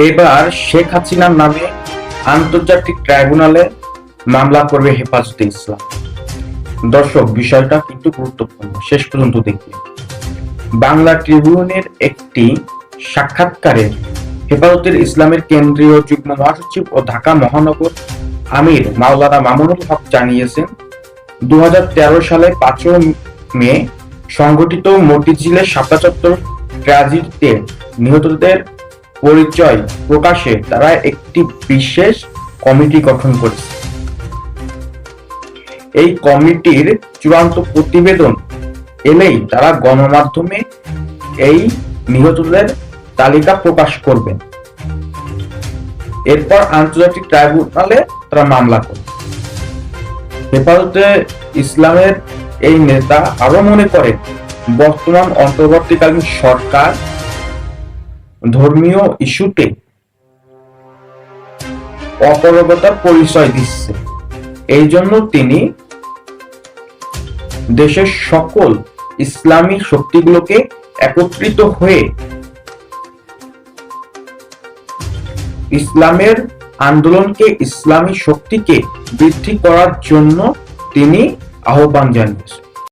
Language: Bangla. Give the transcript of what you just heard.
এবার শেখ হাসিনার নামে আন্তর্জাতিক ট্রাইব্যুনালে মামলা করবে হেফাজতে ইসলাম। দর্শক, বিষয়টা কিন্তু গুরুত্বপূর্ণ, শেষ পর্যন্ত দেখবেন। বাংলা ট্রিবিউনের একটি সাক্ষাৎকারে হেফাজতে ইসলামের কেন্দ্রীয় যুগ্ম মহাসচিব ও ঢাকা মহানগর আমির মাওলানা মামুনুল হক জানিয়েছেন, 2013 সালে 5 মে সংঘটিত মতিঝিলের শাপলা চত্বর ট্র্যাজেডিতে নিহতদের পরিচয় প্রকাশে তারা একটি বিশেষ কমিটি গঠন করেছে। এই কমিটির চূড়ান্ত প্রতিবেদন এলেই তারা গণমাধ্যমে এই নিহতদের তালিকা প্রকাশ করবেন। এরপর আন্তর্জাতিক ট্রাইব্যুনালে তারা মামলা করবে। হেফাজতে ইসলামের এই নেতা আরো মনে করেন, বর্তমান অন্তর্বর্তীকালীন সরকার ধর্মীয় ইস্যুতে অপারগতার পরিচয় দিচ্ছে। এই জন্য তিনি দেশের সকল ইসলামী শক্তিগুলোকে একত্রিত হয়ে ইসলামের আন্দোলনকে, ইসলামী শক্তিকে বৃদ্ধি করার জন্য তিনি আহ্বান জানিয়েছেন।